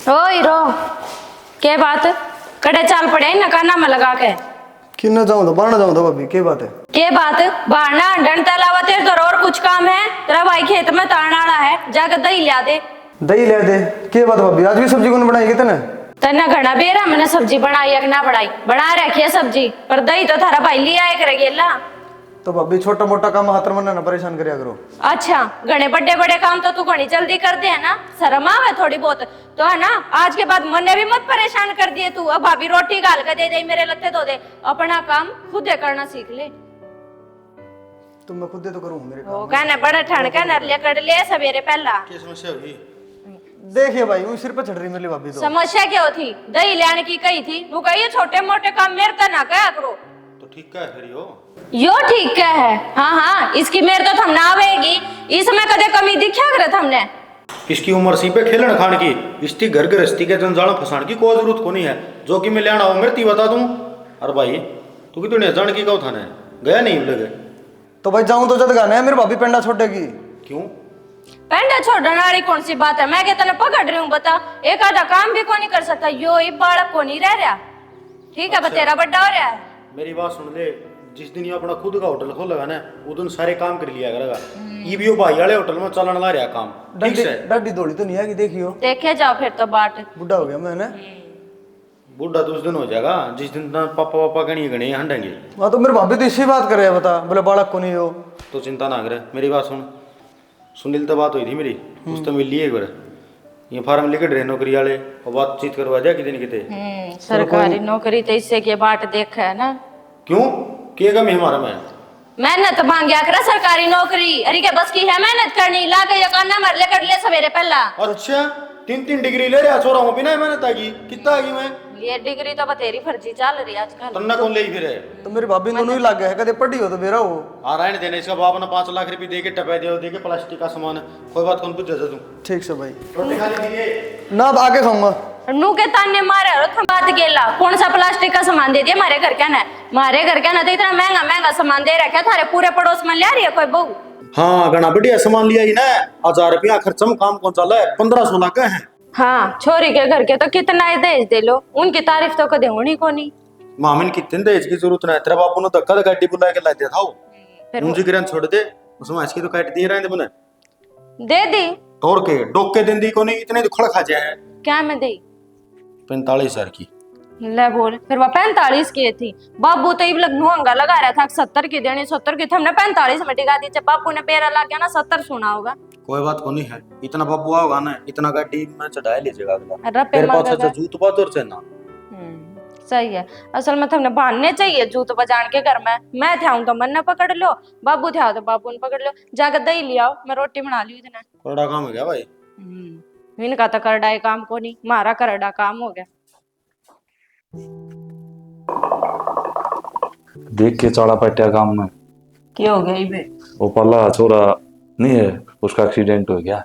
ओ hero के बात कड़े चाल पड़े न काना में लगा के किन्ना जाऊं तो बाहर जाऊं तो भाभी के बात है। के बात बारना अंडन तलावा तेरे तो और कुछ काम है। तेरा भाई खेत में तारना वाला है, जाकर दही ला दे। दही ले दे। के बात भाभी, आज भी सब्जी कौन बनाई कितने? तना घना बेरा मैंने सब्जी बनाई या ना बनाई, बना रखी है सब्जी, पर दही तो थारा भाई लिया है करेगेला। तो भाभी छोटा मोटा काम हाथ में ना परेशान करया करो। अच्छा घने बड़े बड़े काम तो तू घनी जल्दी कर दे है ना, शर्म आवे थोड़ी बहुत तो है ना। आज के बाद मन्ने भी मत परेशान कर दिए तू। अब भाभी रोटी गाल के दे दे, मेरे लत्ते धो दे, अपना काम खुद करना सीख ले। तुम मैं खुद तो करूं मेरे काम। वो कहना बड़ा ठंड का नरले कर ले सवेरे पहला। क्या समस्या हुई? देखिए भाई वो सिर पे चढ़ रही मेरी भाभी तो। समस्या क्या थी? दही लेने की कही थी, वो कही छोटे मोटे काम मेरे का ना कहा करो। तो ठीक क्या है फिर यो ठीक क्या है? हाँ हाँ इसकी मेरे तो थम ना आवेगी, इसमें कदे कमी दिखा करे हमने। इसकी उम्र सी पे खेलन खान की, इसकी घर गृहस्थी के जंजाल में फंसाने की कोई जरूरत को नहीं है। जो कि मैं लेना हो मृत्यु बता दूं। अरे भाई तू कितने जान की कहो थाने गया नहीं लगे तो भाई जाऊं तो जद गाने है मेरी भाभी पेंडा छोड़ेगी। क्यों? पेंडा छोड़ने वाली कौन सी बात है? मैं क्या तेने पकड़ रही हूँ बता? एक आधा काम भी को नहीं कर सकता, यो ये बालक को नहीं रह रहा। ठीक है अच्छा। तेरा बड्डा हो रहा है। मेरी बात सुन ले, जिस दिन ये अपना खुद का होटल खोलेगा ना उस दिन सारे काम कर लिया करेगा। ये भी वो भाई वाले होटल में चलन ला रहा काम ठीक से। डड्डी दौड़ी तो नहीं है कि देखियो। देखे जाओ फिर तो बाट बुढ़ा हो गया मैंने। बूढ़ा तो उस दिन हो जाएगा जिस दिन ना पापा पापा गणी गणी हंडेंगे। हाँ तो मेरी भाभी तो इसी बात कर रहे हैं, बता बोले बालक को नहीं हो। तो चिंता ना करे, मेरी बात सुन। सुनील तो बात हुई थी मेरी, उससे मिल लिए एक बार। ये फार्म लिख रहे नौकरी वाले और बातचीत करवा दिया कितने कितने। सरकारी नौकरी तो इससे के बाट देखा है ना। क्यों के कमी हमारा में? मेहनत मांगया करा सरकारी नौकरी, अरे क्या बस की है मेहनत करनी? ला के यकाना मर ले कर ले सवेरे पहला। अच्छा 3-3 डिग्री ले रहा छोरा हूँ बिना मेहनत आगी कितना आगी मैं? ये डिग्री तो बतेरी फर्जी चल रही आजकल। तन्ना कौन ले फिर है? तो मेरी भाभी दोनों ही लग गए है, कदे पढ़ी हो तो मेरा हो। आ रहा है देने इसका बाप ने 5 लाख रुपए दे के टपा दे के प्लास्टिक का सामान है। कोई बात कौन पूछ जा तू। ठीक से भाई रोटी खा ली ना, अब आके खाऊंगा। नू के ताने मारे और थमात गेला कौन सा प्लास्टिक का सामान दे दिया मारे घर क्या ना? मारे घर क्या ना तो इतना महंगा महंगा सामान दे रखा थारे पूरे पड़ोस में ले रही है कोई बहू। हाँ घना बढ़िया सामान लिया ही ना। 1000 रुपया खर्चा में काम कौन चला है? 1500 लाख का है। हाँ छोरी के घर के तो कितना ही दहेज दे लो, उनकी तारीफ तो कदे होनी को नहीं। मामिन कितने दहेज की जरूरत नहीं। तेरा बापू ने धक्का तो गाड़ी बुला के ला दिया था। फिर मुंजी किरण छोड़ दे उसमें इसकी तो काट दिए रहे बुने दे दी तोड़ के डोक के दिन दी को नहीं इतने दुखड़ खा जाए। क्या मैं दे 45,000 की। ले बोल फिर वह 45 की थी। बाबू तो इब नुहंगा लगा रहा था 70 की देनी 70 की, हमने 45 में टिका दी। जब बाबू ने पेरा ला गया ना 70 सुना होगा। कोई बात को नहीं है, इतना बाबू होगा ना इतना गाड़ी में चढ़ा लीजिएगा अगला। अरे तेरे पास अच्छा जूत बात और चलना। सही है। असल में तुमने बांधने चाहिए जूत बजान के घर में। मैं थे तो मन ने पकड़ लो, बाबू थे तो बाबू ने पकड़ लो। जाकर दही ले आओ, मैं रोटी बना ली इतना। बड़ा काम है क्या भाई? इनका तो करडाई काम को नहीं, मारा करडा काम हो गया। देख के चौड़ा पट्टिया काम में क्या हो गया इबे? वो पल्ला छोरा नहीं है उसका एक्सीडेंट हो गया।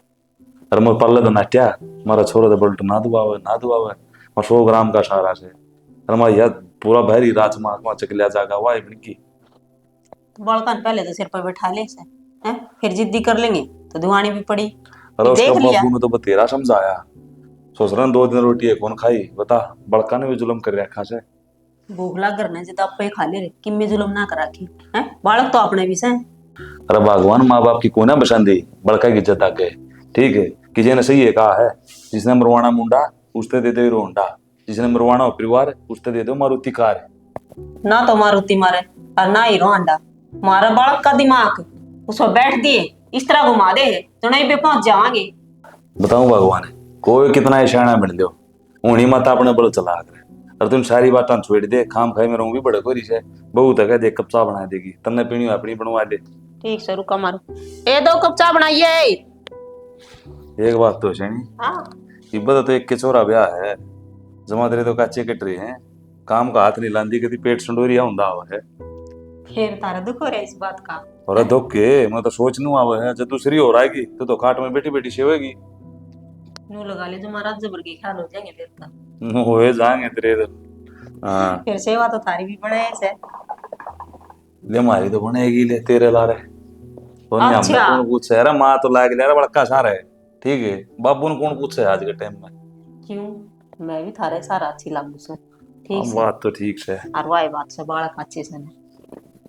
अरे मोर पल्ले तो नाट्या मारा छोरा तो बल्ट ना दुआवे और 100 ग्राम का सारा से। अरे मार यार पूरा भरी रात में चकलिया जागा वाई की। तो बड़कन पहले तो सिर पर बैठा ले से हैं, फिर जिद्दी कर लेंगे तो दुआनी भी पड़ी। अरे उसका देख लिया। बाबू ने तो बतेरा समझाया। सोच रहा 2 दिन रोटी है कौन खाई बता। बड़का ने भी जुलम कर रखा से। भूख लग करने से तो आपे खा ले रे किम्मे जुलम ना करा की हैं, बालक तो अपने भी से। अरे भगवान माँ बाप की कोना बसंदी बड़का की इज्जत आके ठीक है। किसी ने सही है कहा है, जिसने मरवाना मुंडा उसने दे दो रोंडा, जिसने मरवाना परिवार उसने दे दो मारुति कार। ना तो मारुति मारे और ना ही रोंडा मारा। बालक का दिमाग उसको बैठ दिए इस तरह घुमा दे तो नहीं पे पहुंच जावांगे। बताऊं भगवान कोई कितना इशारा मिल दो उन्हीं मत अपने बल चला कर। और तुम सारी बात छोड़ दे खाम खाई में रहूं भी बड़े कोरी से बहू तक दे कप चाह बना देगी तन्ने पीनी अपनी बनवा दे। ठीक से रुका मारो ए 2 कप चाय बनाइए। एक बात तो है हाँ इब्बत तो एक के छोरा ब्याह है जमा तेरे तो कच्चे कट रहे हैं काम का हाथ नहीं लांदी कभी पेट संडोरिया हुंदा हुआ है। फिर तारा दुख हो रहा है इस बात का? और दुख के मैं तो सोच नू आवे है जब दूसरी हो रहा है तो खाट में बैठी बैठी सेवेगी। नू लगा ले जो महाराज जबर के ख्याल हो जाएंगे फिर तो होए जाएंगे तेरे तो। हाँ फिर सेवा तो थारी भी बड़े ऐसे ले हमारी तो बनेगी ले तेरे ला रहे तो नहीं अच्छा। हमने कौन पूछे। अरे माँ तो लायक ले रहा बड़का सारा है ठीक है। बाबू ने कौन पूछे आज के टाइम में? क्यों मैं भी थारे सारा अच्छी लागू से ठीक हाँ, से बात तो ठीक से और वाई बात से बालक अच्छे से ने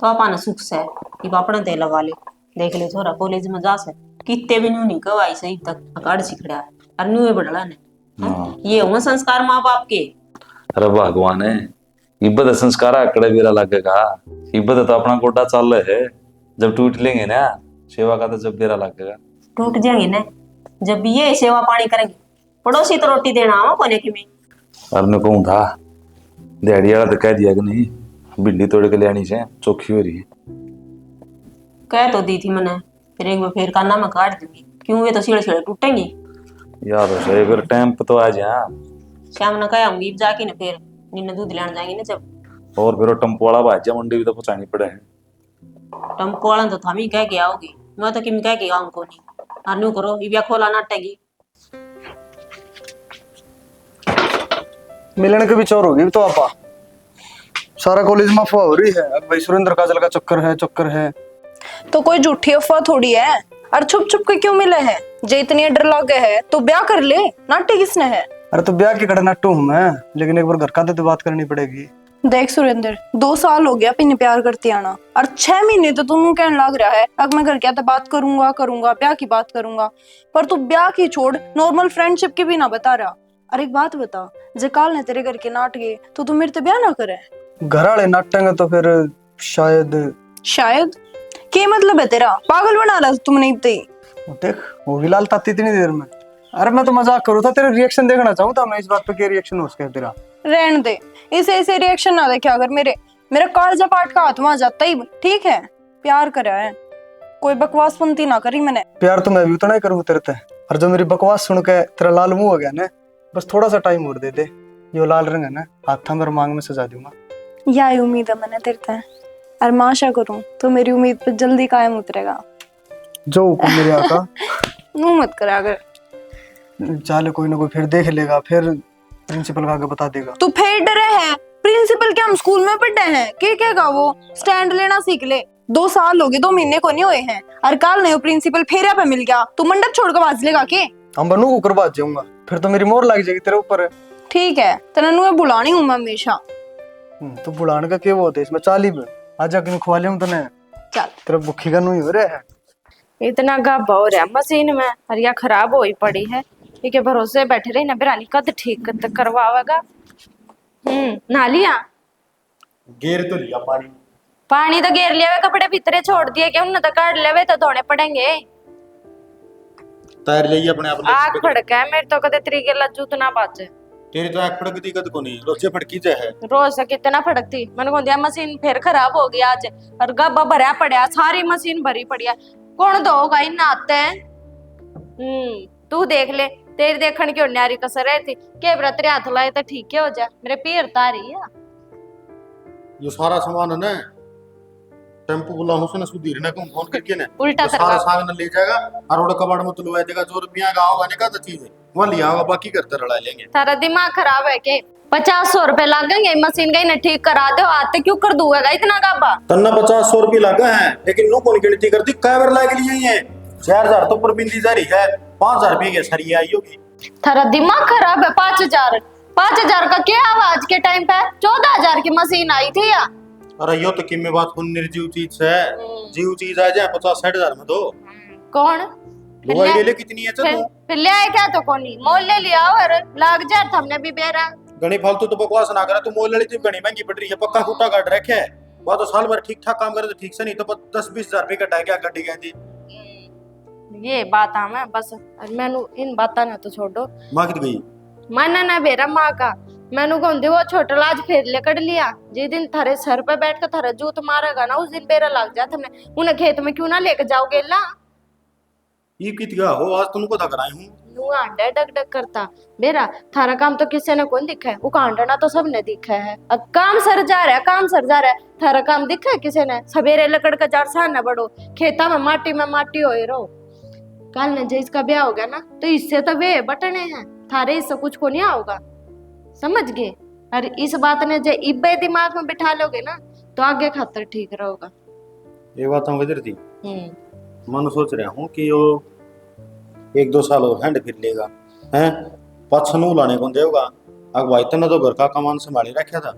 तो अपन सुख से कि अपने ते लगा ले देख ले छोरा कॉलेज में जा से कितने भी नहीं कवाई सही तक अकाड़ सिखड़ा और न्यू बढ़ला ने हाँ। ये हुआ संस्कार माँ बाप के। अरे भगवान है इब्बत संस्कार आकड़े बेरा लगेगा। इब्बत तो अपना कोटा चल रहे है, जब टूट लेंगे ना सेवा का तो जब बेरा लगेगा। टूट जाएंगे ना जब ये सेवा पानी करेंगे पड़ोसी तो रोटी देना आवा कोने की में। और मैं कहूँ था दिहाड़ी वाला तो कह दिया कि नहीं भिंडी तोड़ के ले आनी से चोखी हो रही है। कह तो दी थी मैंने फिर एक बार फिर काना में काट दूंगी क्यों ये तो सीढ़े सीढ़े टूटेंगी। याद है सही फिर टाइम पे तो आ जा। शाम ने कह आऊंगी जाके ना फिर नीने दूध लेने जाएंगे ना जब। और फिर वो टम्पो वाला भाजा मंडी भी तो पहुंचानी पड़े है। टम्पो वाला तो थमी कह के आओगी मैं तो किम कह के आऊं को नहीं अनु करो इबिया खोला नाटेगी। मिलने के भी चोर होगी तो आपा सारा कॉलेज में अफवाह हो रही है। अब भाई सुरेंद्र काजल का चक्कर है। तो कोई झूठी अफवाह थोड़ी है। और छुप छुप के क्यों मिले हैं? जे इतनी डर लगे है तो ब्याह कर ले। नाट्य किसने है? अरे तो ब्याह की कड़ा नट्टू हूँ मैं, लेकिन एक बार घर का तो बात करनी पड़ेगी। देख सुरेंद्र 2 साल हो गया पिन प्यार करती आना और 6 महीने तो तुम कहने लग रहा है अब मैं घर क्या तो बात करूंगा ब्याह की बात करूंगा। पर तू ब्याह की छोड़ नॉर्मल फ्रेंडशिप की भी ना बता रहा। और एक बात बता जे काल ने तेरे घर के नाट गए तो तू मेरे से ब्याह ना करे। घर वाले नाटेंगे तो फिर शायद क्या मतलब है तेरा? पागल बना रहा तुम नहीं बताई। देख वो भी लाल ताती इतनी देर में। अरे मैं तो मजाक करूँ था, तेरा रिएक्शन देखना चाहूँ था मैं इस बात पे। क्या रिएक्शन हो उसका तेरा? रहने दे इसे ऐसे रिएक्शन ना देखे। अगर मेरा कालजा पाट का हाथ वहां जाता ही ठीक है। प्यार करा है कोई बकवास सुनती ना करी मैंने। प्यार तो मैं भी उतना ही करूँ तेरे ते। और जो मेरी बकवास सुन के तेरा लाल मुंह हो गया ना, बस थोड़ा सा टाइम और दे दे। ये लाल रंग है ना हाथ मेरे मांग में सजा दूंगा। यही उम्मीद है मैंने तेरे से और मैं आशा करूं तो मेरी उम्मीद पे जल्दी कायम उतरेगा। जो हुक्म मेरे आका। मुंह मत कर अगर चाले कोई ना कोई फिर देख लेगा, फिर प्रिंसिपल का आगे बता देगा। तू फिर डरे है? प्रिंसिपल के हम स्कूल में पढ़े हैं क्या कहेगा वो? स्टैंड लेना सीख ले। 2 साल हो गए 2 महीने को नहीं हुए हैं और कल नहीं प्रिंसिपल फेरा पे मिल गया तू मंडप छोड़कर बाज लेगा के? हम बनू को करवा जाऊंगा फिर तो मेरी मोहर लग जाएगी तेरे ऊपर। ठीक है तेरे बुलानी हूँ मैं हमेशा। तो बुलाने का क्या वो होता है इसमें? चाली में आज जाके खवा लिया तने। चल तेरा भूखी का नहीं हो रहा है। इतना गब्बा हो रहा है मशीन में और या खराब हो ही पड़ी है। ठीक है भरोसे बैठे रही ना बिरानी कद ठीक करवावेगा। नहा लिया? गेर तो लिया पानी। पानी तो घेर लिया, कपड़े भीतरे छोड़ दिए क्या? उन्हें तो काट ले तो धोने पड़ेंगे। तैर ले अपने आप। आग फड़का है मेरे तो कदे तरीके लज्जू तो ना बाजे। तेरी तो आग फड़कती कद को नहीं, रोजे फड़की जाए है। रोज से कितना फड़कती। मैंने कौन दिया मशीन फिर खराब हो गई आज और गब्बा भरा पड़ा सारी मशीन भरी पड़ी है। कौन धोगा इन नाते हैं? तू देख ले तेरी देखने की न्यारी कसर रहती के बरतरे हाथ लाए तो ठीक हो जाए। मेरे पीर तारी है ये सारा सामान है ना टेम्पो बुला हुसैन सुधीर ने को फोन करके ना उल्टा तो सारा सामान ले जाएगा और ओड़ा कबाड़ में तुलवा देगा। जो रुपया का होगा निका तो चीज है वहां लिया होगा, बाकी करते रड़ा लेंगे। तारा दिमाग खराब है के? 500 रुपए लगेंगे मशीन गई ना ठीक करा दो। आते क्यों कर दूंगा इतना गब्बा? तन्ना 500 रुपये लगा है लेकिन नो कौन गिनती करती कैबर लाग लिए ये 4000 तो पर बिंदी जा रही है। 5000 रुपये की सरी आई होगी। थारा दिमाग खराब है। 5000 का क्या आवाज के टाइम पे 14000 की मशीन आई थी या? अरे यो तो किम्मे बात सुन निर्जीव चीज है। जीव चीज आ जाए 50-60 में दो कौन लोग ले ले कितनी है चलो फिर ले आए क्या? तो कोनी मोल ले लिया और लाग जा हमने भी बेरा गणी फालतू तो बकवास ना करे। तू मोल लड़ी थी गणी महंगी पड़ रही है, पक्का खूटा काट रखे है। वो तो साल भर ठीक ठाक काम करे तो ठीक से नहीं तो 10-20 हजार रुपये कटा क्या गड्डी गई थी। ये बात हमें बस मैनू इन बाता ना तो छोड़ो। मां कित गई? मन ना बेरा माँ का मैनू कौन दे वो छोटा लाज फिर ले कर लिया। जिस दिन थारे सर पे बैठ कर थारा जूत मारेगा ना उस दिन बेरा लग जाता। हमने उन्हें खेत में क्यों ना लेके जाओगे ला? ये कित गया हो आज तुमको था कराई हूं नुआ अंडा डक डक करता बेरा। थारा काम तो किसी ने कौन दिखा है? वो कांडना तो सबने दिखा है। अब काम सर जा रहा है थारा काम दिखा है किसी ने? सवेरे लकड़ का जार सा न बढ़ो खेता में माटी हो रहो। कल ने जो इसका ब्याह हो गया ना तो इससे तो वे बटने हैं थारे इससे कुछ को नहीं आओगा समझ गए। और इस बात ने जो इब्बे दिमाग में बिठा लोगे ना तो आगे खातर ठीक रहोगा। ये बात हम किधर थी मन सोच रहा हूँ कि वो 1-2 साल और हैंड फिर लेगा हैं पछनू लाने को देगा। अग भाई तने तो घर का कमान संभाली रखा था,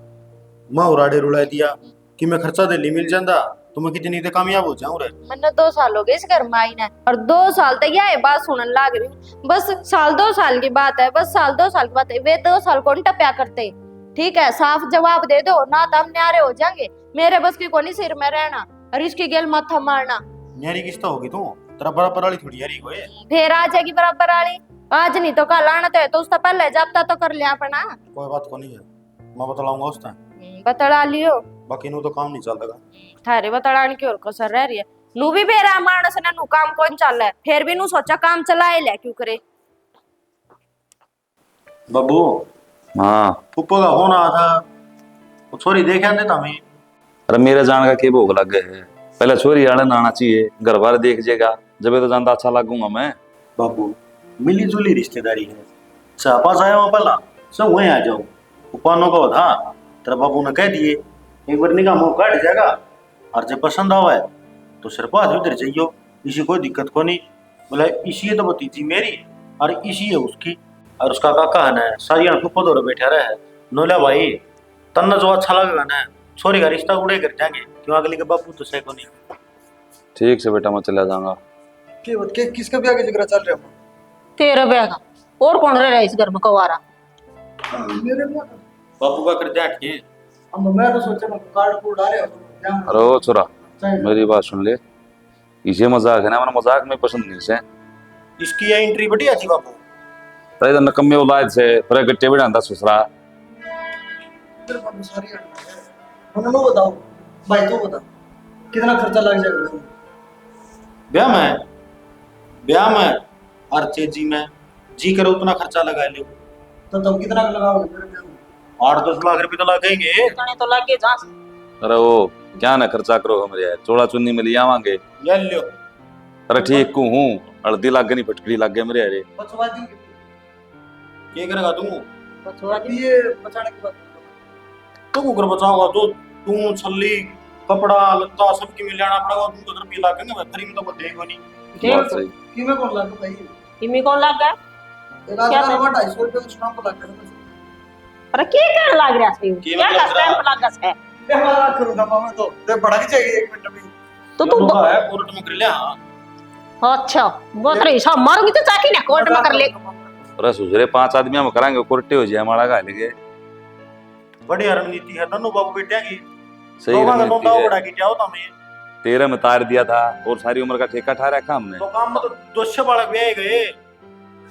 मैं उराड़े रुला दिया कि मैं खर्चा दिल्ली मिल जाता तो मैं कितनी तो कामयाब हो जाऊं रे। मैंने 2 साल हो गए इस घर में आई ने, और 2 साल तक यह बात सुनने लग रही हूँ। बस साल 2 साल की बात है, बस साल 2 साल की बात है। वे 2 साल कौन टप्या करते, ठीक है, साफ जवाब दे दो ना तो हम न्यारे हो जाएंगे। मेरे बस की कोनी सिर में रहना और इसकी गेल माथा मारना। मेरी किस्त होगी तू तेरा बराबर वाली थोड़ी यारी कोई। फिर आ जाएगी बराबर वाली, आज नहीं तो कल आना तो उससे पहले जाता तो कर लिया अपना। कोई बात को नहीं है, मैं बतलाऊंगा उस टाइम, बतला लियो। बाकी नु तो काम नहीं चलता। थारे बतलाने की और कसर रह रही है। नू भी बेरा मानस ने नू काम कौन चल है, फिर भी नू सोचा काम चलाए ले क्यों करे। बाबू हाँ। पुप्पो का फोन आया था, वो छोरी देख आते था मैं। अरे मेरे जान का के भोग लग गए है, पहले छोरी आने ना आना चाहिए, घर बार देख जाएगा जब तो जानता अच्छा लगूंगा मैं। बाबू मिली जुली रिश्तेदारी है, चापास आया वहां पहला सब वहीं आ जाओ। उपानो का था तेरा बाबू ने कह दिए एक बार निगाह मुंह काट जाएगा, और जब पसंद आवा है तो सिर्फ आज उधर जाइयो, इसी कोई दिक्कत को नहीं। बोला इसी है तो भतीजी मेरी और इसी है उसकी, और उसका काका है ना सारी फुप्पो दौरे बैठा रहा है। नोला भाई तन्ना जो अच्छा लगेगा ना छोरी का रिश्ता उड़े कर जाएंगे, क्यों अगली के बापू तो सही को नहीं। ठीक से बेटा मैं चला जाऊंगा। किसका ब्याह की जिक्र चल रहा है? तेरा ब्याह का और कौन रह रहा है इस घर में कवारा? मेरे ब्याह का? बापू का कर जाट के अब मैं तो सोचा मैं कार्ड कूड आ रहे हो। अरे ओ छोरा मेरी बात सुन ले, इसे मजाक है ना, मैंने मजाक में पसंद नहीं से। इसकी ये एंट्री बढ़िया थी बापू। अरे तो नकम्मे औलाद से पर गट्टे बिड़ा अंदा ससुरा। उन्होंने बताओ भाई, तू बता कितना खर्चा लग जाएगा ब्याह में हर चीज में जी करो उतना खर्चा लगा लो। तो तुम कितना लगाओगे मेरे ब्याह में? 8-10 लाख रुपए तो लगेंगे। इतने तो लगे जा। अरे वो क्या ना खर्चा करो हमारे यार, चोड़ा चुन्नी में ले आवांगे। ले लो। अरे ठीक को हूँ, हल्दी लाग नहीं फटकड़ी लाग गया मेरे यारे। बचवा देंगे क्या करेगा तू? ये बचाने की बात तो कुकर बचाओगा तो तू छल्ली कपड़ा लत्ता सब की मिल जाना पड़ेगा, तुम तो रुपये लागेंगे मैं फ्री में तो देगा नहीं। बात सही। कि मैं कौन लागा भाई? इमी कौन लग गया? एक आदमी का 250 रुपए कुछ काम को लग गया। अरे के कर लग रहा है? की क्या मतलब का स्टैंप लगा है? मैं हमारा करूंगा मैं तो देख बढ़ा के चाहिए 1 मिनट में। तो तू है कोर्ट में कर ले। हां अच्छा बहुत रही सब मारोगी तो चाकी ना कोर्ट में कर ले। अरे सुजरे 5 आदमी हम कराएंगे, कोर्टे हो जाए हमारा गाली के। बड़ी रणनीति है दोनों बाबू बेटिया की। सही तो रणनीति नोटा है। उड़ा के जाओ तो मैं 13 में तार दिया था और सारी उम्र का ठेका ठा रखा हमने। तो काम में तो 200 बालक ब्याह गए।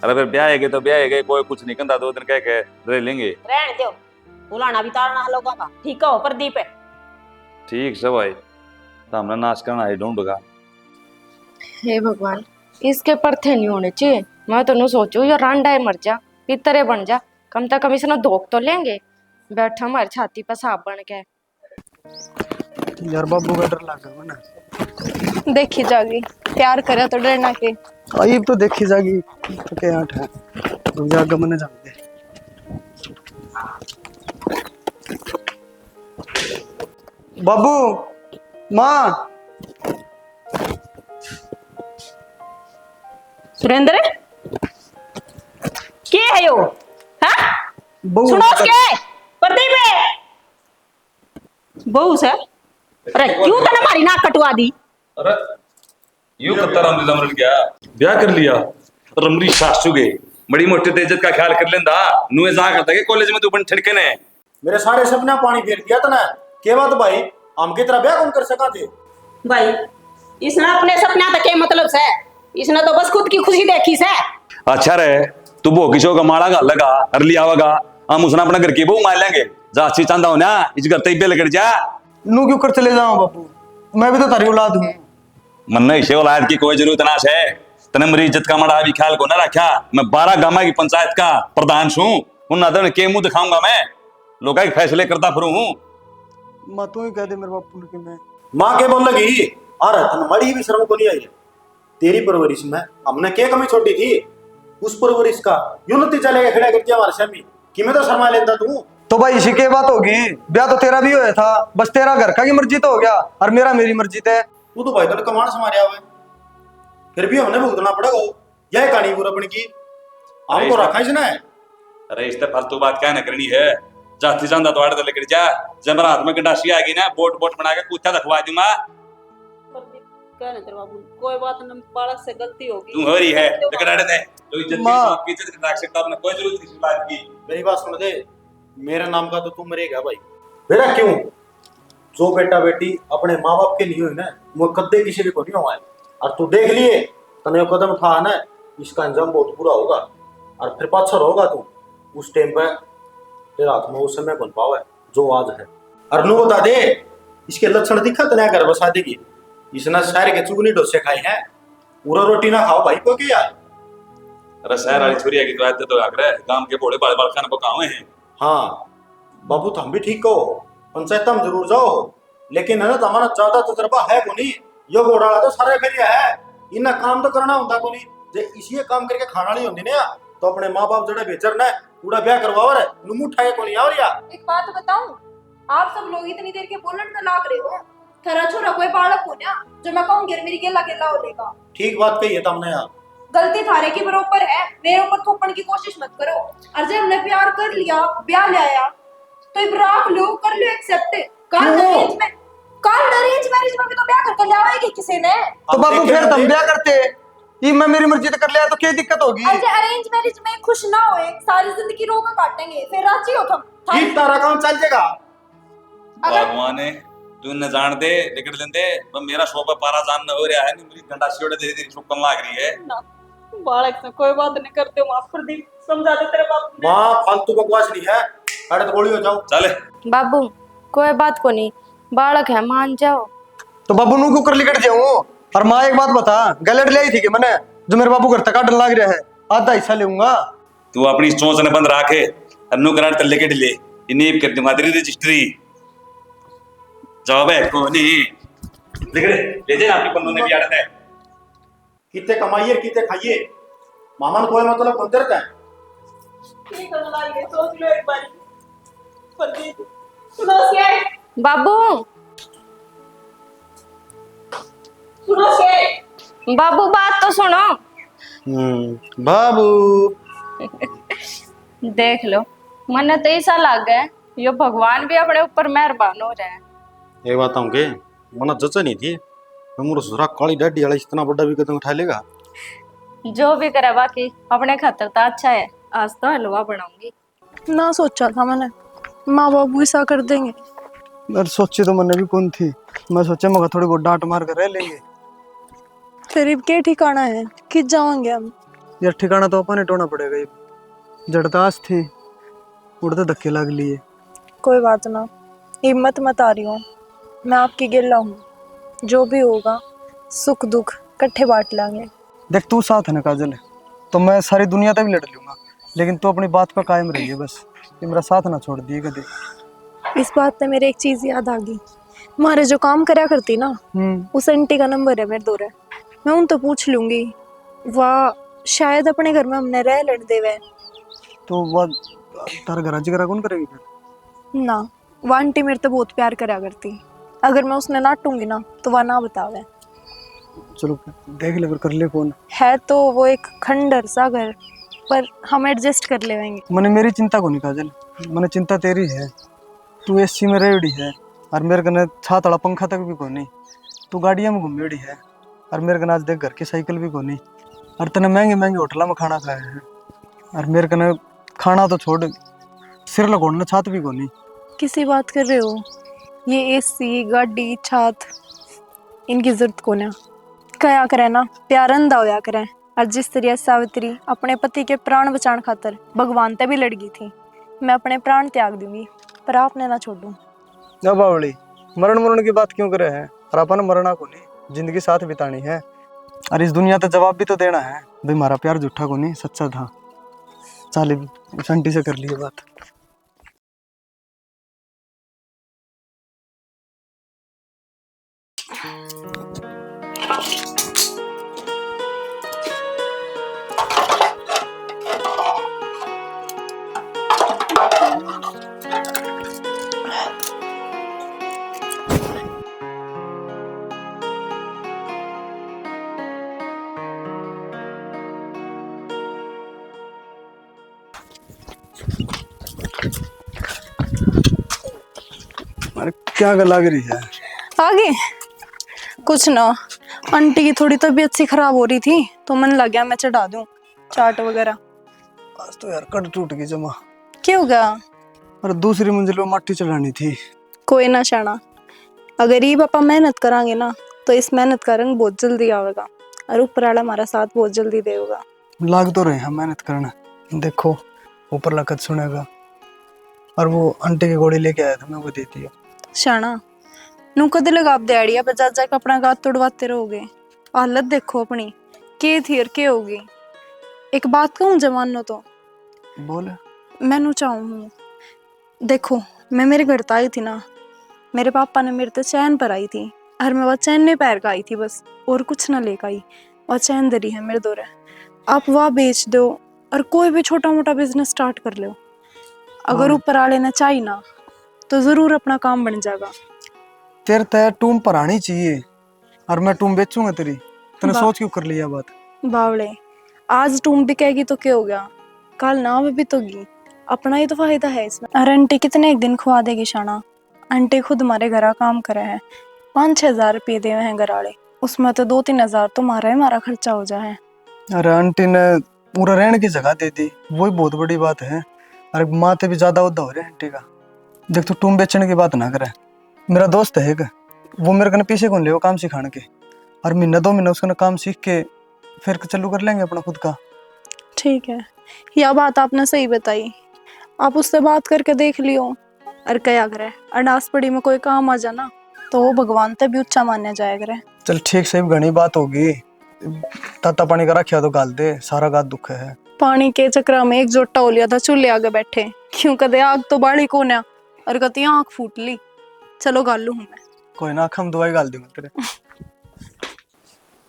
अरे फिर ब्याह गए तो ब्याह गए, कोई कुछ नहीं कहता, 2 दिन कह के रह लेंगे। रहने दो, बुलाना भी तारना लोगों का। ठीक है प्रदीप है ठीक से भाई, तो हमने नाश करना है ढूंढगा। हे भगवान, इसके परथे नहीं होने चाहिए। मैं तो सोचू ये रांडा है मर जा, पितरे बन जा, कम से कम इसने धोख तो लेंगे। बैठा हमारी छाती पर सांप बन के। यार बाबू का डर लगा मैंने। देखी जागी प्यार करे तो डरना के। आई तो देखी जागी तो क्या आठ है रुक जा गमने जाते। बाबू माँ सुरेंद्र के है यो? हाँ बहू सुनो उसके प्रदीप है बहू से। अरे क्यों तने हमारी नाक कटवा दी? अरे यूं करता रामलीला मर गया, ब्याह कर लिया। रमरी सासू गए, बड़ी मोटी तेजत का ख्याल कर लेंदा। नुए जा करता के कॉलेज में तू बन ठड़के ने मेरे सारे सपना पानी फेर दिया तना। के बात भाई हम की तरह ब्याह कौन कर सका थे? भाई इसने अपने सपना तक के मतलब से, इसने तो बस खुद की खुशी देखी से। अच्छा रे तू भो किशो का माड़ा गा लगा अर लिया होगा, हम उसने अपना घर की बहू मान लेंगे। जा अच्छी चांदा हो ना इस घर तक बेल कर जा। नू क्यों कर चले जाऊं बाबू, मैं भी तो तारी औलाद हूँ। मन नहीं से औलाद की कोई जरूरत ना है। तने मेरी इज्जत का मड़ा भी ख्याल को ना रखा। मैं 12 गामा की पंचायत का प्रधान हूँ, उन नाते के मुंह दिखाऊंगा मैं, लोग के फैसले करता फिरूं हूँ। माँ तू ही कह दे मेरे बापू ने कि मैं माँ के बोल लगी अरे तन मड़ी भी शर्म को नहीं आई है। तेरी परवरिश में हमने क्या कमी छोड़ी थी? उस परवरिश का यूं नतीजा लेके खड़ा कर दिया हमारे सामने कि मैं तो शर्मा लेता तू। तो भाई इसी की बात होगी, ब्याह तो तेरा भी होया था, बस तेरा घर का की मर्जी तो हो गया और मेरा मेरी मर्जी है। तू तो भाई तो कमांड संभालिया हुआ है, फिर भी हमने भुगतना पड़ेगा। यह कहानी पूरा अपनी की हमको रखा इसने। अरे इस पे फालतू बात क्या न करनी है। जाती जांदा तो आड़े लेकर जा, जब रात में गंडासी आ गई ना, बोट बोट बना के कुत्ता रखवा दूंगा। कहने तेरे बाबू कोई बात नहीं, बालक से गलती होगी। तू हो रही है लेकिन आड़े दे तो इज्जत की माँ। आपकी इज्जत रख सकता अपने, कोई जरूरत नहीं बात की। मेरी बात सुन दे, मेरे नाम का तो तू मरेगा भाई। मेरा क्यों? जो बेटा बेटी अपने माँ बाप के लिए हुई ना, वो कद्दे किसी भी को नहीं हुआ है। और तू देख लिए तने कदम उठा ना, इसका अंजाम बहुत बुरा होगा और फिर पाछा होगा तू। उस टाइम पे तेरा हाथ में उस समय बन पावा है जो आज है। और नू बता दे, इसके लक्षण दिखा तने घर बसा देगी। इसने शहर के चुगनी डोसे खाए हैं, पूरा रोटी ना खाओ भाई को क्या। अरे शहर वाली छोरी की तो आते तो आगरे गांव के भोले बाल बाल खाने को गाँव हैं। हाँ बाबू तुम भी ठीक कहो, पंचायत में जरूर जाओ, लेकिन है ना तुम्हारा ज्यादा तजर्बा है को नहीं। यो घोड़ाला तो सारे फेरिया है, इन्ना काम तो करना होता को नहीं। जे इसी काम करके खाना नहीं होती ना, तो अपने माँ बाप जड़े बेचर ना पूरा ब्याह करवाओ रे, नुमू उठाए को नहीं आओ रिया। एक बात बताऊं, आप सब लोग इतनी देर के बोलन तो लाग रहे हो। थरा छोरा कोई बालक हो ना जो मैं कहूंगी मेरी गेला गेला हो लेगा। ठीक बात कही है तुमने यार। गलती थारे की बरोबर है, मेरे ऊपर थोपने की कोशिश मत करो। और जब हमने प्यार कर लिया, ब्याह ले आया, तो इब राख लो, कर लो एक्सेप्ट। कल अरेंज मैरिज में भी तो ब्याह करके ले आएगी किसी ने। तो बाबू फिर तुम ब्याह करते, ये मैं मेरी मर्जी से कर लिया तो क्या दिक्कत होगी? अरे अरेंज मैरिज में खुश ना होए, सारी जिंदगी रोका काटेंगे, फिर राजी हो तुम। ठीक तारा काम चल जाएगा। भगवान ने तू न जान दे लेकर लेंदे, पर मेरा शोभा पारा जान न हो रहा है, मेरी गंडासी ओड़े धीरे धीरे छुपन लाग रही है। बालक से कोई बात नहीं करते, माफ कर दी, समझा दे तेरे बाप ने। माँ फालतू बकवास नहीं है, अरे तो गोली हो जाओ। चले बाबू कोई बात को नहीं, बालक है मान जाओ। तो बाबू नू क्यों कर लिकट जाऊं? और माँ एक बात बता, गलत ले आई थी कि मैंने जो मेरे बाबू घर तक काटने लाग रहा है, आधा हिस्सा लूंगा। तू अपनी सोच ने बंद रखे, अन्नू करार तल्ले के ले इन्हें कर दूंगा तेरी रजिस्ट्री। जवाब है को नहीं ले जा, आपकी पन्नों ने भी आड़त है। कितने कमाइए कितने खाइए, मामा कोई मतलब कौन करता है। ठीक है लगा ले, सोच लो एक बार। पर दी सुनो से, बाबू सुनो से। बाबू बात तो सुनो। बाबू देख लो, मन तो ऐसा लग गया यो भगवान भी अपने ऊपर मेहरबान हो रहे हैं। एक बात हमके मना जचा नहीं थी, मेरा ससुरा काली डाडी वाला इतना बड़ा भी कदम उठा लेगा। जो भी करे बाकी अपने खातर तो अच्छा है। आज तो हलवा बनाऊंगी। ना सोचा था मैंने, माँ बाबू ऐसा कर देंगे। अरे सोची तो मैंने भी कौन थी, मैं सोचा मगर थोड़ी बहुत डांट मार कर रह लेंगे। फिर क्या ठिकाना है कि जाएंगे हम? यार ठिकाना तो अपने टोना पड़ेगा, ये जड़ताश थी उड़ते धक्के लग लिए। कोई बात ना, हिम्मत मत आ रही हूँ, मैं आपकी गिल्ला हूँ। जो भी होगा सुख दुख इकट्ठे बांट लेंगे। देख तू साथ है ना काजल, तो मैं सारी दुनिया तक भी लड़ लूंगा, लेकिन तू अपनी बात पर कायम रहिए बस, कि मेरा साथ ना छोड़ दिए कभी। इस बात पे मेरे एक चीज याद आ गई। हमारे जो काम करया करती ना, उस आंटी का नंबर है मेरे दो रे, मैं उन तो पूछ लूंगी। वाह शायद अपने घर में हमने रह लड़ देवे। तो वो तारा घर जिगरा कौन करेगी फिर? ना वो आंटी मेरे तो बहुत प्यार करया करती, अगर मैं उसने नाटूंगी ना तो वह ना बतावे। चलो देख ले फिर, कर ले फोन। है तो वो एक खंडर सा घर, पर हम एडजस्ट कर लेंगे। मैंने मेरी चिंता को नहीं काजल, मैंने चिंता तेरी है। तू एसी में रेडी है और मेरे कने छात वाला पंखा तक भी को नहीं। तू गाड़ियां में घूमेड़ी है और मेरे कने आज देख घर की साइकिल भी को नहीं। और तने महंगे महंगे होटलों में खाना खाया है और मेरे कने खाना तो छोड़, सिर लगोड़ना छात भी को नहीं। किसी बात कर रहे हो? ये एसी गाड़ी छात इनकी जरूरत को ना कया करे ना, प्यार अंधा होया करे। और जिस तरह सावित्री अपने पति के प्राण बचाने खातर भगवान ते भी लड़ गई थी, मैं अपने प्राण त्याग दूंगी पर आपने ना छोड़ू। ना बावली, मरण मरण की बात क्यों करे है? और अपन मरना को नहीं, जिंदगी साथ बितानी है। और इस दुनिया तो जवाब भी तो देना है भाई, हमारा प्यार झूठा को नहीं सच्चा था। चाले आंटी से कर लिए बात। क्या गल लग रही है? आगे कुछ ना, आंटी की थोड़ी तबीयत सी खराब हो रही थी तो मन लग गया मैं चढ़ा दूं चाट वगैरह। आज तो यार कट टूट गई जमा। क्या हो गया? और दूसरी मंजिल पे मट्टी चढ़ानी थी। कोई ना शाना, अगर ये पापा मेहनत करांगे ना तो इस मेहनत का रंग बहुत जल्दी आवेगा और ऊपर वाला हमारा साथ बहुत जल्दी देगा। लाग तो रहे हैं मेहनत करना, देखो ऊपर लकत सुनेगा। और वो आंटी की गोली लेके आया था, मैं वो देती है। शाना नू कदे लगा आप दिहाड़िया पे जा जाके अपना गात तोड़वाते रहोगे? हालत देखो अपनी के थी और के होगी। एक बात कहूँ जमानो तो बोल। मैं चाहूँ, देखो मैं मेरे घर तो आई थी ना, मेरे पापा ने मेरे तो चैन पर आई थी और मैं वह चैन नहीं पैर का आई थी बस, और कुछ ना लेकर आई। वह चैन दरी है मेरे दौरे, आप वह बेच दो और कोई भी छोटा मोटा बिजनेस स्टार्ट कर लो। अगर ऊपर वाले ने चाहिए ना तो जरूर अपना काम बन जाएगा। तेरे तय टूम पर आनी चाहिए और मैं टूम बेचूंगा तेरी। तूने सोच क्यों कर लिया बात? बावले, आज टूम बिकेगी तो क्या हो गया, कल ना भी तो गी, अपना ही तो फायदा है इसमें। अरे आंटी कितने एक दिन खुआ देगी शाना? आंटी खुद हमारे घर काम करे है, 5-6 हजार रुपये दे हैं घर वाले, उसमें तो 2-3 हजार तो हमारा खर्चा हो जाए। अरे आंटी ने पूरा रहने की जगह दे दी, वही बहुत बड़ी बात है। अरे माते भी ज्यादा उदा हो रहे हैं आंटी का। देख तू टूम बेचने की बात ना करे, मेरा दोस्त है एक, वो मेरे कने पीछे कौन ले वो काम सिखाने के, और महीना 2 महीना उसका काम सीख के फिर चालू कर लेंगे अपना खुद का। ठीक है, यह बात आपने सही बताई, आप उससे बात करके देख लियो। और क्या करे, अडास पड़ी में कोई काम आ जाना तो वो भगवान ते भी ऊंचा माना जाया करे। चल ठीक सही, घनी बात होगी। ताता पानी का रखिया तो गाल दे, सारा गात दुख है। पानी के चक्र में एक जोटा हो लिया था चूल्हे आगे बैठे, क्यों कदे आग तो बाड़ी को ना, और कती आंख फूट ली। चलो गालू हूं मैं। कोई ना, हम दवाई गाल दूंगा तेरे।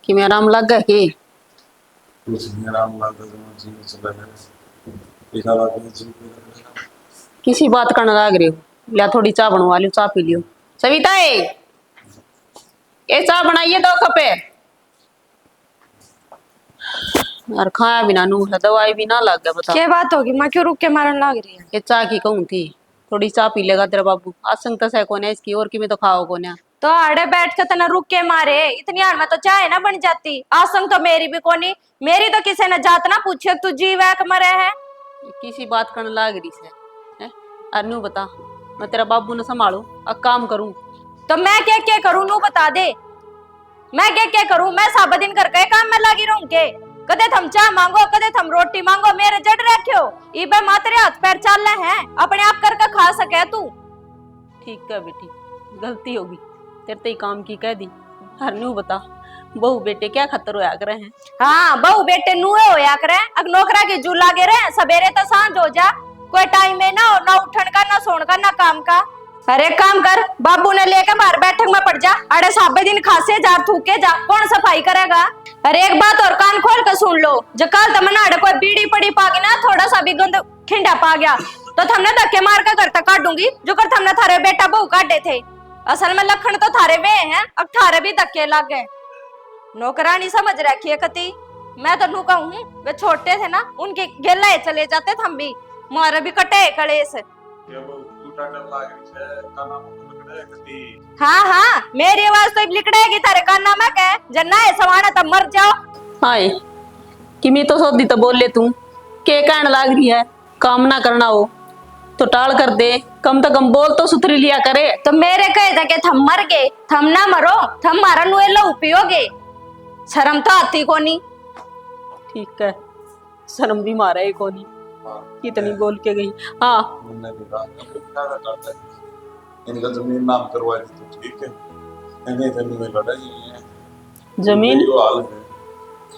कि मेरा आराम लग गया कि कुछ नहीं आराम लगा तो जीवन चला गया। लिखा बात नहीं जी। किसी बात करने लग रही हो, लिया थोड़ी चाय बनवा लियो, चाय पी लियो। सविता ये चाय बनाइए 2 कप है। यार खाया भी ना नू, दवाई भी ना लग गया बता। क्या बात होगी, माँ क्यों रुक के मारन लाग रही है? ये चाय की कहूँ थी, थोड़ी चाय पी लेगा तेरा बाबू। आसंग तो सह कोने इसकी, और कि में तो खाओ कोने। तो आड़े बैठ के तना रुक के मारे, इतनी हार में तो चाय ना बन जाती। आसंग तो मेरी भी कोनी, मेरी तो किसी ने जात ना पूछे तू जीवा के मरे है। किसी बात करने लाग रही से है? अनु बता, मैं तेरा बाबू ने संभालू, अब काम करूं तो मैं क्या क्या करूं, नू बता दे। मैं क्या क्या करूं, मैं सब दिन करके काम में लगी रहूं के? कदे थम चाय मांगो, कदे थम रोटी मांगो, मेरे जड़ रखो। इबे मातरे हाथ पैर चल रहे हैं, अपने आप करके खा सके तू। ठीक है बेटी, गलती होगी, तेरे ते ही काम की कह दी। हर नू बता, बहू बेटे क्या खतर होया करे हैं? हाँ बहू बेटे नुए होया करे, अब नौकरा की जू लागे रहे, सवेरे तो सांझ हो जा, कोई टाइम है ना, ना उठन का ना सोन का ना काम का। अरे काम कर, बाबू ने लेकर बाहर बैठक में पड़ जा, अरे साबे दिन खासे जा थूके जा, कौन सफाई करेगा? अरे एक बात और कान खोल कर सुन लो, जो कल तमन्ना अड़े कोई बीड़ी पड़ी पागी ना, थोड़ा सा भी गंद खिंडा पा गया तो थमने धक्के मार कर घर तक काट दूंगी, जो कर थमने थारे बेटा बहू काटे थे। असल में लखन तो थारे वे हैं, अब थारे भी धक्के लग गए। नौकरानी समझ रखी है कती, मैं तो नू कहूँ वे छोटे थे ना, उनके गेला चले जाते थे हम भी, मारे भी कटे कलेस। हाँ हाँ, मेरी आवाज तो लिकड़ेगी थारे काना में कह, जन्ना है सवाना तब मर जाओ। हाय कि मैं तो सोदी तो बोल ले तू के कहने लाग रही है, काम ना करना हो तो टाल कर दे, कम तो कम बोल तो सुथरी लिया करे। तो मेरे कहे थे कि थम मर गए, थम ना मरो, थम मारा नुए लो पियोगे, शर्म तो आती कोनी। ठीक है, शर्म भी मारा है कोनी, कितनी बोल के गई। हाँ इनका जमीन नाम करवा दी तो ठीक है, नहीं तो नहीं लड़ाई है। जमीन जो हाल है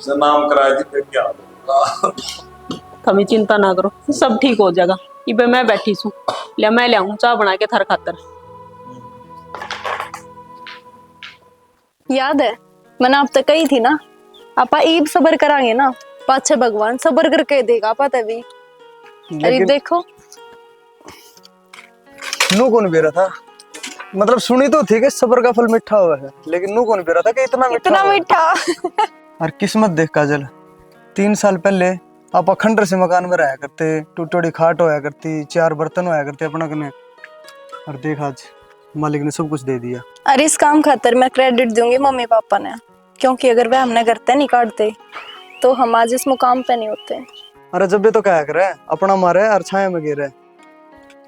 से नाम कराया थी, फिर क्या होगा? कमी चिंता ना करो, सब ठीक हो जाएगा। इबे मैं बैठी सू, ले मैं ले आऊं चाय बना के थार खातर। याद है मैंने आप तक कही थी ना, आपा ईब सबर करांगे ना, पाछे भगवान सबर करके देगा पता भी। अरे देखो नू कौन बेरा था, मतलब सुनी तो थी कि सबर का फल मीठा हुआ है, लेकिन नू कौन बेरा था कि इतना मीठा इतना मीठा। और किस्मत देख काजल, 3 साल पहले आप खंडर से मकान में रहा करते, टूटी खाट होया करती, 4 बर्तन होया करते अपना कने, और देख आज मालिक ने सब कुछ दे दिया। अरे इस काम खातर मैं क्रेडिट दूंगी मम्मी पापा ने, क्योंकि अगर वह हमने घर पे नहीं काटते तो हम आज इस मुकाम पे नहीं होते। अरे जब भी तो क्या करे, अपना मारे और छाया में गिरे,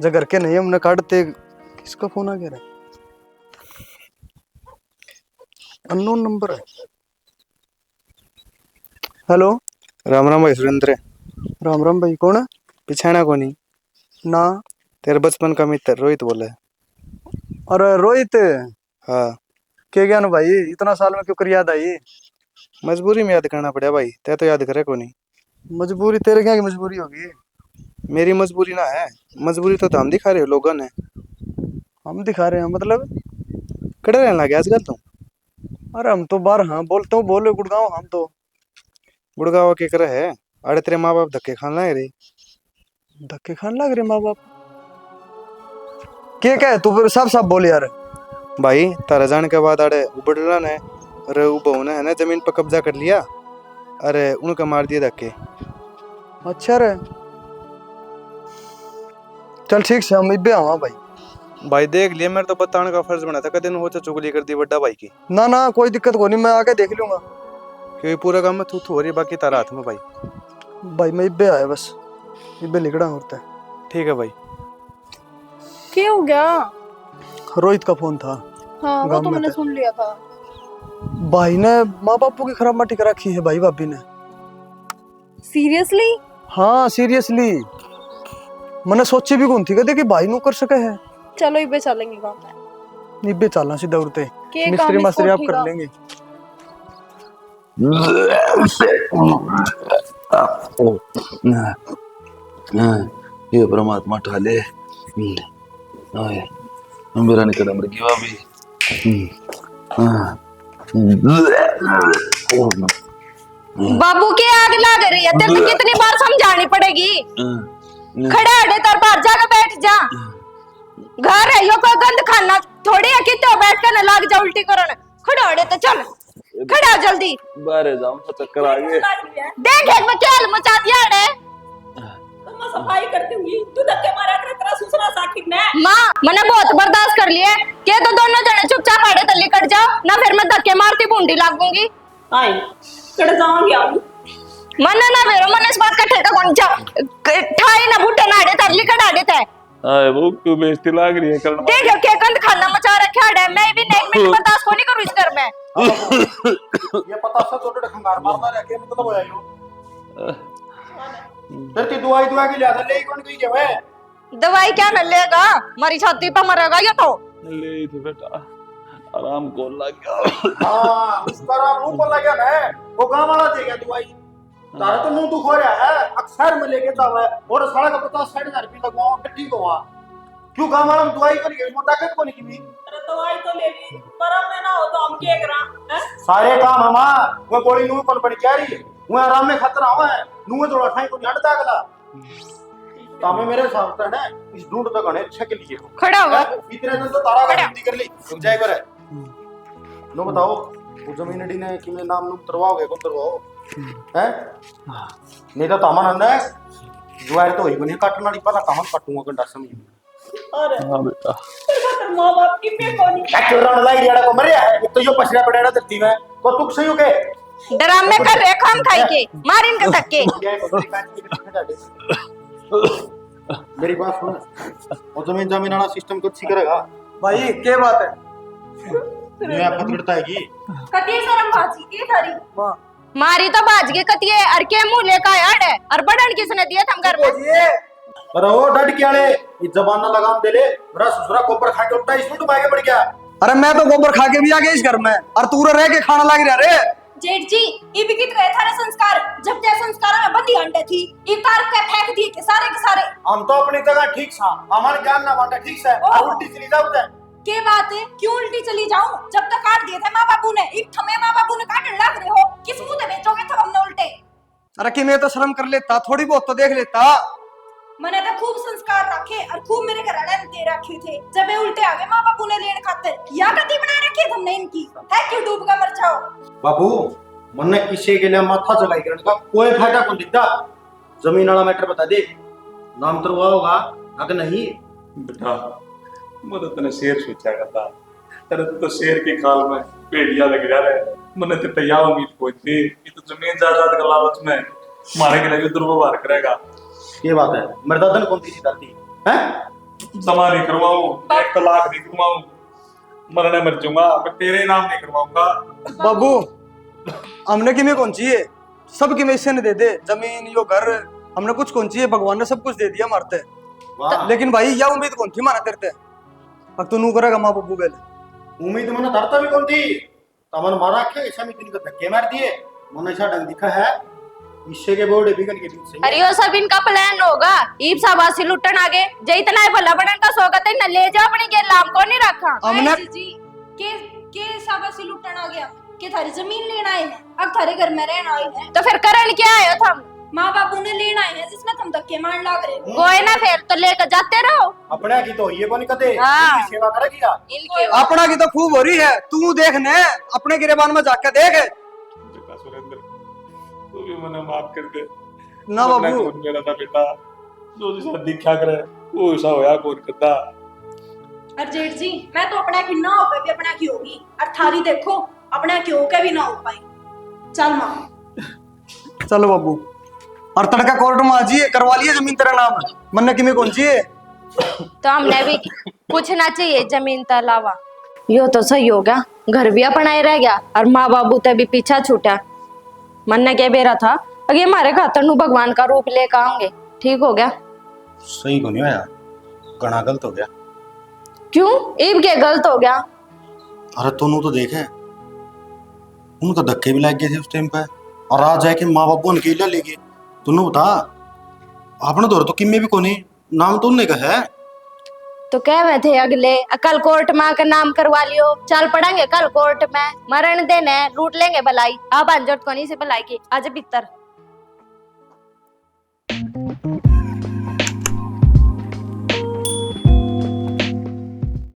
जब घर के नहीं हमने काटते। किसका फोन आ गया? अननोन नंबर है। हेलो। राम राम भाई सुरेंद्र। राम राम भाई, कौन है? पिछाना को नहीं ना। तेरे बचपन का मित्र रोहित बोले। अरे रोहित, हाँ क्या ज्ञान भाई, इतना साल में क्यों कर याद आई? मजबूरी में याद करना पड़ा भाई, ते तो याद करे को नहीं। मजबूरी तेरे क्या की मजबूरी होगी? मेरी मजबूरी ना है, मजबूरी तो हम दिखा रहे हो लोगों ने। हम दिखा रहे हैं मतलब? कड़े रहने लगे आजकल तुम। अरे हम तो बाहर, हाँ बोलते हो, बोले गुड़गांव हम तो। गुड़गावा के करे है, अरे तेरे माँ बाप धक्के खान लाए रे। धक्के खाने लग रहे माँ बाप? क्या है तू फिर साफ साफ बोल यार। भाई तारा जाने के बाद अरे उबड़ला ने, अरे वो बहू ने है ना जमीन पर कब्जा कर लिया, अरे उनका मार दिया धक्के। अच्छा रे, चल ठीक से हम इब्बे आवा भाई। भाई देख लिया, मेरे तो बताने का फर्ज बना था, कदे न हो तो चुगली कर दी बड्डा भाई की। ना ना कोई दिक्कत को नहीं, मैं आके देख लूंगा। क्योंकि पूरा काम में तू हो रही, बाकी तारा हाथ में भाई। भाई मैं इब्बे आया, बस इब्बे लिखड़ा होता है। ठीक है भाई। क्या हो गया? रोहित का फोन था। हाँ वो गाँव तो में मैंने था। सुन लिया था। भाई ने माँ बापू की खराब माटी कर रखी है भाई, भाभी ने। सीरियसली? हाँ सीरियसली, मैंने सोची भी कौन थी कदे कि भाई नु कर सके है। चलो इबे चलेंगे गाँव में। इब्बे चलना सीधा उड़ते, के मिस्त्री काम मास्त्री आप इसको कर उठेगा। लेंगे। ये परमात्मा ठाले मेरा निकल मर गया अभी। बाबू की आग लग रही है, तेरे को कितनी बार समझानी पड़ेगी? खड़ा अड़े तर बाहर जाकर बैठ जा। घर है यो कोई गंद खाना थोड़ी है कि तो बैठ कर लाग जा उल्टी करन। खड़ा अड़े तो चल, खड़ा हो जल्दी। बाहर जाऊं तो चक्कर आ गए। देख एक में क्या मचा दिया अड़े। मैं सफाई करती हुई तू धक्के मारा कर, तेरा ससुरा साकिब ने। माँ मैंने बहुत बर्दाश्त कर लिया, के तो दोनों जने चुपचाप आड़े तल्ली कट जाओ ना, फिर मैं धक्के मारती बूंदी लागूंगी। आई कड़ जाऊंगी आऊं मना ना वेरो, मन इस बात का ठेका कौन जा ठाई ना बूटे ना आड़े तल्ली कट आड़े थे। आए वो क्यों बेइज्जती लाग रही है करना। देख के गंद खाना मचा रखा है, मैं भी एक मिनट बर्दाश्त को नहीं करूं इस घर में। ये पता सा छोटे खंगार मारता रह के मतलब होया यो। फिर ती दवाई दुआ के लिया था, ले कौन गई के है? दवाई क्या न लेगा, मारी छाती पर मरेगा ये तो। ले तो बेटा आराम को लग गया। हां उसका राम मुंह पर लगा ना, वो गांव वाला देगा दवाई। तारा तो मुंह दुख हो रहा है, अक्सर में लेके जावा है और साला का 50-60 रुपए लगवाओ ठीक हुआ। क्यों गांव वाला में दवाई करी मोटा ताकत को नहीं की? अरे दवाई तो ले ली, पर अब मैं ना हो तो हम क्या करा हैं? सारे काम हमा वो गोली नु पर पड़ी क्या रही वो आराम में खतरा हुआ है नु जोड़ा ठाई को हटता अगला तामे मेरे साथ है ना, इस ढूंढ तो गणे छक लिए खड़ा हो। इतने दिन तो तारा का गिनती कर ली रुक जाए करे। नो बताओ वो जमीन डी ने कि मैं नाम नु तरवाओगे को तरवाओ हैं? नहीं तो तामन अंदर है जुआर तो ही बने काटना नहीं पता कामन काटूंगा गंडा समझ। अरे हां बेटा तेरा मां बाप की पे कोनी चुरान लाई रेड़ा को मरिया है, एक तो यो पछड़ा पड़ेड़ा धरती में को तुक सही हो के ड्रामे कर रहे खाम खाई के मार इनके धक्के। मेरी बात सुन, और जमीन जमीन वाला सिस्टम कुछ ठीक करेगा भाई क्या बात है? मैं आपको बिड़ता है कि कती शर्म बाजी के थारी मारी तो बाज के कतिए और के मुंह लेका यार है और बड़न किसने दिया थम घर में? अरे वो डट क्या ले ये जबान लगाम दे ले, मेरा ससुरा कोपर खा के उठा इसमें तो आगे बढ़ गया। अरे मैं तो गोबर खा के भी आ गया इस घर में, और तू रह के खाना लग रहा रे। जेठ जी ये भी कित गए थारे संस्कार, जब ते संस्कार में बंदी अंडे थी ये तार के फेंक दिए के सारे हम तो अपनी जगह ठीक था, हमारे ज्ञान ना बांटा ठीक से और उल्टी चली जाओ ते के बात है क्यों उल्टी चली जाऊं? जब तक काट दिए थे माँ बापू ने, इब थमे माँ बापू ने काटने लग रहे हो, किस मुंह से बेचोगे तब हमने उल्टे? अरे कि मैं तो शर्म कर लेता, थोड़ी बहुत तो देख लेता। मैंने तो खूब संस्कार रखे और खूब मेरे घराने ने दे रखे थे, जब ये उल्टे आ गए माँ बापू ने लेने खातिर या गति बना रखी है तुमने इनकी, है क्यों डूब कर मर जाओ? बाबू मन किसी के लिए माथा चलाई करने का कोई फायदा कौन दिखता? जमीन वाला मैटर बता दे, नाम तो हुआ होगा अगर नहीं बेटा मुझे तने शेर सोचा करता तेरे तो शेर की खाल में भेड़िया लग जा रहे मैंने तो तैयार उम्मीद कोई थी कि तो जमीन जायदाद का लालच में मारे के लिए दुर्व्यवहार करेगा। ये बात है, मेरे दादा ने कौन सी धरती है? समा नहीं करवाऊं, 1 तलाक नहीं करवाऊं, मरने मर जाऊंगा, मैं तेरे नाम नहीं करवाऊंगा। बाबू हमने किमें कौन चाहिए, सब किमें इससे ने दे दे, जमीन यो घर हमने कुछ कौन चाहिए, भगवान ने सब कुछ दे दिया मारते। वाह, लेकिन भाई यह उम्मीद कौन थी मारा तेरे ते, अब तू नू करेगा माँ बाबू बेले। उम्मीद मैंने धरता भी कौन थी, तमन मारा के ऐसा में तीन को धक्के मार दिए, मैंने ऐसा ढंग दिखा है इससे के बोर्ड बिगन के बीच से। अरे यो सब इनका प्लान होगा, ईब शाबाशी लुटन आगे जे इतना ही भला बनन का स्वागत है न, ले जा अपनी के लाम को नहीं रखा। हमने जी के शाबाशी लुटन आ गया कि थारी जमीन लेना है, अब थारे घर में रहना है, तो फिर करण क्या आयो थम? माँ बापू ने लेना है जिसमें तुम धक्के मार लाग रहे हो। कोई ना फिर तो लेकर जाते रहो। अपने की तो ये कौन कदे हाँ। इनकी सेवा करेगी क्या? इनके अपना की तो खूब हो रही है, तू देख ने अपने गिरेबान में जाके देख सुरेंद्र तू भी मैंने माफ कर दे ना मैं बाबू। कौन मेरा था बेटा, जो जैसा दिखा करे वो ऐसा होया कौन करता। और जेठ जी मैं तो अपना की ना हो पाई भी अपना की होगी, और थारी देखो अपना की होके भी ना हो पाई। चल माँ चलो बाबू, और तड़का कोर्ट में आ जाइए, करवा लिए जमीन तेरा नाम, मन्ने किमें कौन चाहिए। तो हमने भी पूछना चाहिए जमीन के अलावा। यो तो सही हो गया, घर भी अपना ही रह गया और माँ बाबू ते भी पीछा छूटा। मन ने क्या बेरा था अगे हमारे खातर नु भगवान का रूप लेकर आऊंगे, ठीक हो गया। सही को नहीं होया, गणा गलत हो गया। क्यों इब के गलत हो गया? अरे तूने तो देखे उनको धक्के भी लग गए थे उस टाइम पे, और आज जाके माँ बाप उनके ले ले गए। तूने बता आपने दौर तो किम्मे भी कोनी नाम तो उनने का है। तो कह रहे थे अगले कल कोर्ट में आकर नाम करवा लियो, चल पड़ेंगे कल कोर्ट में, मरण देने लूट लेंगे भलाई। आप अंजट को नहीं से भलाई की आज भीतर